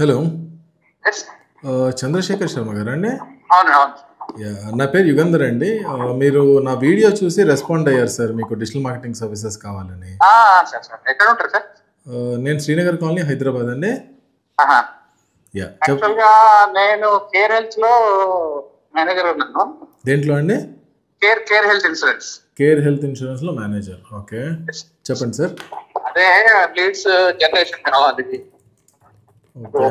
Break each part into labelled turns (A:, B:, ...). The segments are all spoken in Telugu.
A: హలో.
B: ఎస్.
A: చంద్రశేఖర్ శర్మ గారండి?
B: అవును, అవును.
A: నా పేరు యుగంధర్ అండి. మీరు నా వీడియో చూసి రెస్పాండ్ అయ్యారు సార్, మీకు డిజిటల్ మార్కెటింగ్ సర్వీసెస్ కావాలని.
B: సార్ సార్ ఎక్కడ ఉంటారు సార్?
A: నేను శ్రీనగర్ కాలనీ, హైదరాబాద్ అండి.
B: యాక్చువల్గా నేను కేర్ హెల్త్ లో మేనేజర్ ఉన్నాను.
A: దేంట్లో అండి?
B: Care health insurance.
A: Care health insurance లో మేనేజర్. ఓకే, చెప్పండి సార్.
B: అదే లీడ్స్ జనరేషన్ కావాలి.
A: ఓకే,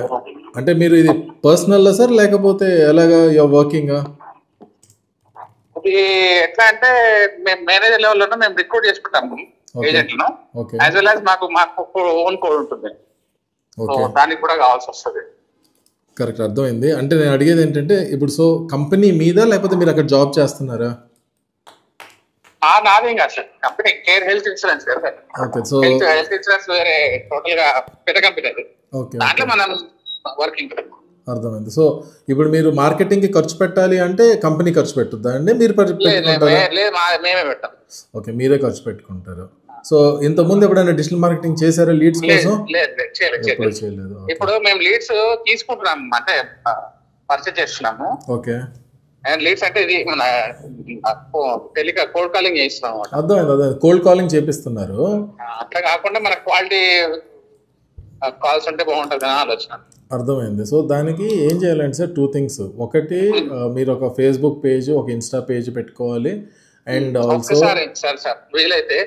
A: అంటే మీరు ఇది పర్సనల్ సార్ లేకపోతే ఎలాగా వర్కింగ్?
B: ఇది ఎట్లా అంటే మేము మేనేజర్ లెవెల్లో మేము రిక్రూట్ చేసుకుంటాము ఏజెంట్లను, యాజ్ వెల్ యాజ్ మాకు ఓన్ కోడ్ ఉంటుంది, దానికి కూడా కావాల్సి వస్తుంది.
A: కరెక్ట్, అర్థమైంది. అంటే నేను అడిగేది ఏంటంటే ఇప్పుడు సో కంపెనీ మీద లేకపోతే మీరు అక్కడ జాబ్ చేస్తున్నారా?
B: నాదేం కాదు sir, company care health insurance కదా. హెల్త్ ఇన్సూరెన్స్ వేరే టోటల్ గా పెద్ద కంపెనీ అది. దాంట్లో మనం వర్కింగ్.
A: అర్థమైంది. సో ఇప్పుడు మీరు మార్కెటింగ్ కి ఖర్చు పెట్టాలి అంటే కంపెనీ ఖర్చు పెట్టుద్దా అండి? మీరు
B: మేమే పెట్టాం.
A: ఓకే, మీరే ఖర్చు పెట్టుకుంటారు. సో ఇంతకుముందు ఎప్పుడైనా డిజిటల్ మార్కెటింగ్ చేశారా లీడ్స్ కోసం?
B: ఎప్పుడు చేయలేదు. ఇప్పుడు మేము లీడ్స్ తీసుకుంటున్నాము, అంటే పర్చేజ్ చేస్తున్నాము.
A: ఓకే,
B: లీడ్స్ అంటే ఇది మన కోల్డ్ కాలింగ్ చేయిస్తున్నాం.
A: అర్థమైంది. కోల్డ్ కాలింగ్ చేపిస్తున్నారు.
B: అట్లా కాకుండా మన క్వాలిటీ కాల్స్ ఉంటే బాగుంటుంది అని ఆలోచన.
A: అర్థమైంది. సో దానికి ఏం చేయాలంటే సార్, 2 things. ఒకటి, మీరు ఒక ఫేస్బుక్ పేజ్, ఒక ఇన్స్టా పేజ్ పెట్టుకోవాలి. అండ్ ఆల్సో
B: సార్ వీలైతే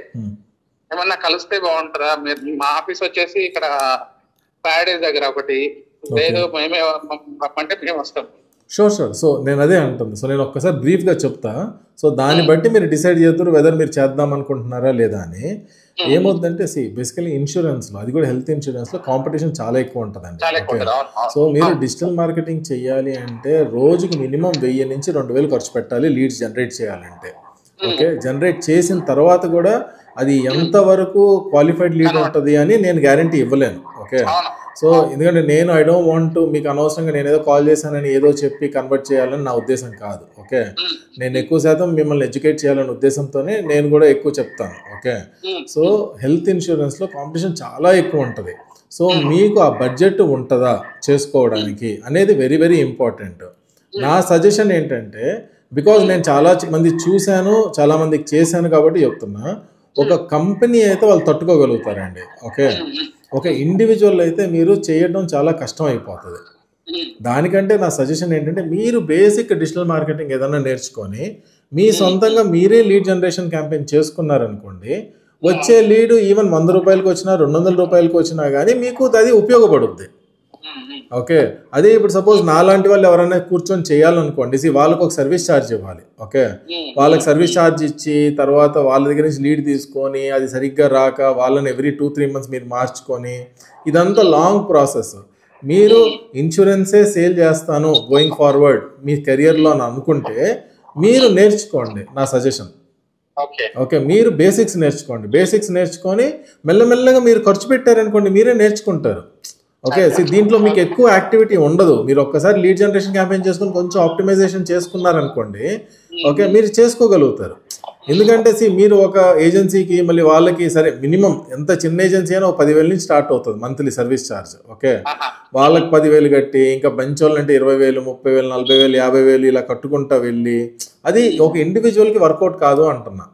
B: ఏమన్నా కలిస్తే బాగుంటుందా? మీరు మా ఆఫీస్ వచ్చేసి ఇక్కడ ప్యారడైజ్ దగ్గర ఒకటి, లేదు మేమే అంటే మేము వస్తాం.
A: షూర్. సో నేను అదే అంటుంది. సో నేను ఒక్కసారి బ్రీఫ్గా చెప్తా. సో దాన్ని బట్టి మీరు డిసైడ్ చేద్దరు వెదర్ మీరు చేద్దాం అనుకుంటున్నారా లేదా అని. ఏమవుతుందంటే బేసికలీ ఇన్సూరెన్స్లో, అది కూడా హెల్త్ ఇన్సూరెన్స్లో కాంపిటీషన్ చాలా ఎక్కువ ఉంటుందండి. సో మీరు డిజిటల్ మార్కెటింగ్ చేయాలి అంటే రోజుకి మినిమం 1000 నుంచి 2000 ఖర్చు పెట్టాలి లీడ్స్ జనరేట్ చేయాలంటే. ఓకే, జనరేట్ చేసిన తర్వాత కూడా అది ఎంతవరకు క్వాలిఫైడ్ లీడ్ ఉంటుంది అని నేను గ్యారంటీ ఇవ్వలేను. ఓకే, సో ఎందుకంటే నేను ఐ డోంట్ వాంట్ మీకు అనవసరంగా నేను ఏదో కాల్ చేశానని ఏదో చెప్పి కన్వర్ట్ చేయాలని నా ఉద్దేశం కాదు. ఓకే, నేను ఎక్కువ శాతం మిమ్మల్ని ఎడ్యుకేట్ చేయాలనే ఉద్దేశంతోనే నేను కూడా ఎక్కువ చెప్తాను. ఓకే, సో హెల్త్ ఇన్సూరెన్స్లో కాంపిటీషన్ చాలా ఎక్కువ ఉంటుంది. సో మీకు ఆ బడ్జెట్ ఉంటుందా చేసుకోవడానికి అనేది వెరీ వెరీ ఇంపార్టెంట్. నా సజెషన్ ఏంటంటే, బికాజ్ నేను చాలా మంది చూశాను, చాలా మందికి చేశాను కాబట్టి చెప్తున్నా, ఒక కంపెనీ అయితే వాళ్ళు తట్టుకోగలుగుతారండి. ఓకే, ఒక ఇండివిజువల్ అయితే మీరు చేయడం చాలా కష్టం అయిపోతుంది. దానికంటే నా సజెషన్ ఏంటంటే, మీరు బేసిక్ డిజిటల్ మార్కెటింగ్ ఏదైనా నేర్చుకొని మీ సొంతంగా మీరే లీడ్ జనరేషన్ క్యాంపెయిన్ చేసుకున్నారనుకోండి, వచ్చే లీడ్ ఈవెన్ 100 రూపాయలకి వచ్చినా 200 రూపాయలకి వచ్చినా కానీ మీకు అది ఉపయోగపడుద్ది. ఓకే, అదే ఇప్పుడు సపోజ్ నాలాంటి వాళ్ళు ఎవరైనా కూర్చొని చేయాలనుకోండి, వాళ్ళకు ఒక సర్వీస్ ఛార్జ్ ఇవ్వాలి. ఓకే, వాళ్ళకి సర్వీస్ ఛార్జ్ ఇచ్చి తర్వాత వాళ్ళ దగ్గర నుంచి లీడ్ తీసుకొని అది సరిగ్గా రాక వాళ్ళని ఎవ్రీ 2-3 months మీరు మార్చుకొని, ఇదంతా లాంగ్ ప్రాసెస్. మీరు ఇన్సూరెన్సే సేల్ చేస్తాను గోయింగ్ ఫార్వర్డ్ మీ కెరియర్లో అని అనుకుంటే మీరు నేర్చుకోండి, నా సజెషన్. ఓకే, మీరు బేసిక్స్ నేర్చుకోండి. బేసిక్స్ నేర్చుకొని మెల్లమెల్లగా మీరు ఖర్చు పెట్టారనుకోండి, మీరే నేర్చుకుంటారు. ఓకే, దీంట్లో మీకు ఎక్కువ యాక్టివిటీ ఉండదు. మీరు ఒక్కసారి లీడ్ జనరేషన్ క్యాంపెయిన్ చేసుకుని కొంచెం ఆప్టిమైజేషన్ చేసుకున్నారనుకోండి, ఓకే, మీరు చేసుకోగలుగుతారు. ఎందుకంటే మీరు ఒక ఏజెన్సీకి మళ్ళీ వాళ్ళకి సరే మినిమం ఎంత చిన్న ఏజెన్సీ అయినా 10,000 నుంచి స్టార్ట్ అవుతుంది మంత్లీ సర్వీస్ ఛార్జ్. ఓకే, వాళ్ళకి 10,000 కట్టి ఇంకా బెంచోళ్ళు అంటే 20,000, 30,000, 40,000, 50,000 ఇలా కట్టుకుంటా వెళ్ళి అది ఒక ఇండివిజువల్కి వర్కౌట్ కాదు అంటున్నా.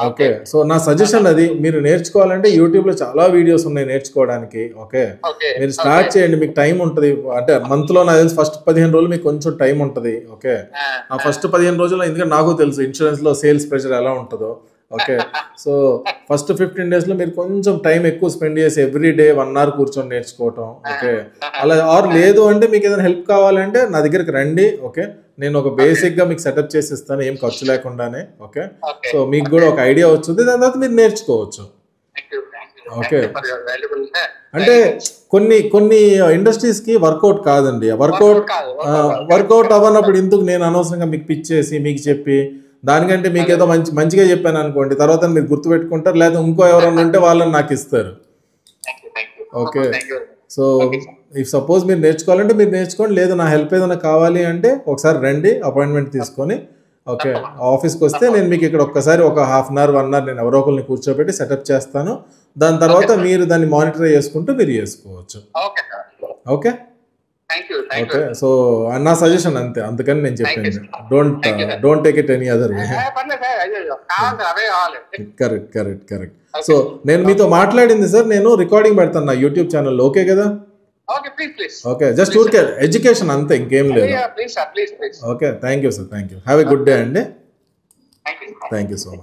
A: ఓకే, సో నా సజెషన్ అది. మీరు నేర్చుకోవాలంటే యూట్యూబ్లో చాలా వీడియోస్ ఉన్నాయి నేర్చుకోవడానికి. ఓకే, మీరు స్టార్ట్ చేయండి, మీకు టైం ఉంటుంది. అంటే మంత్లో నాకు తెలిసి ఫస్ట్ 15 రోజులు మీకు కొంచెం టైం ఉంటుంది. ఓకే, ఆ ఫస్ట్ 15 రోజుల్లో, ఎందుకంటే నాకు తెలుసు ఇన్సూరెన్స్లో సేల్స్ ప్రెషర్ ఎలా ఉంటుందో. ఓకే, సో ఫస్ట్ 15 daysలో మీరు కొంచెం టైం ఎక్కువ స్పెండ్ చేసి ఎవ్రీ డే 1 hour కూర్చొని నేర్చుకోవటం. ఓకే, అలా ఆర్ లేదు అంటే మీకు ఏదైనా హెల్ప్ కావాలంటే నా దగ్గరికి రండి. ఓకే, నేను ఒక బేసిక్గా మీకు సెటప్ చేసి ఇస్తాను, ఏం ఖర్చు లేకుండానే. ఓకే, సో మీకు కూడా ఒక ఐడియా వచ్చింది, దాని తర్వాత మీరు నేర్చుకోవచ్చు. ఓకే, అంటే కొన్ని ఇండస్ట్రీస్కి వర్కౌట్ కాదండి. వర్కౌట్ అవ్వనప్పుడు ఎందుకు నేను అనవసరంగా మీకు పిచ్ చేసి మీకు చెప్పి, దానికంటే మీకు ఏదో మంచిగా చెప్పాను అనుకోండి, తర్వాత మీరు గుర్తుపెట్టుకుంటారు, లేదా ఇంకో ఎవరైనా ఉంటే వాళ్ళని నాకు ఇస్తారు. ఓకే, సో ఇఫ్ సపోజ్ మీరు నేర్చుకోవాలంటే మీరు నేర్చుకోండి, లేదు నా హెల్ప్ ఏదైనా కావాలి అంటే ఒకసారి రండి అపాయింట్మెంట్ తీసుకొని. ఓకే, ఆఫీస్కి వస్తే నేను మీకు ఇక్కడ ఒక్కసారి ఒక 1/2 hour 1 hour నేను ఎవరో ఒకరిని కూర్చోబెట్టి సెటప్ చేస్తాను. దాని తర్వాత మీరు దాన్ని మానిటర్ చేసుకుంటూ మీరు చేసుకోవచ్చు. Okay okay. సో నా సజెషన్ అంతే, అందుకని నేను చెప్పింది. Don't take it any other way. Correct correct correct. So నేను మీతో మాట్లాడింది సార్, నేను రికార్డింగ్ పెడతాను నా యూట్యూబ్ ఛానల్లో, ఓకే కదా? ఓకే, జస్ట్ ఊరికే ఎడ్యుకేషన్ అంతే, ఇంకేం లేదు. Okay, thank you sir, thank you. Have a good day అండి. Thank you so much.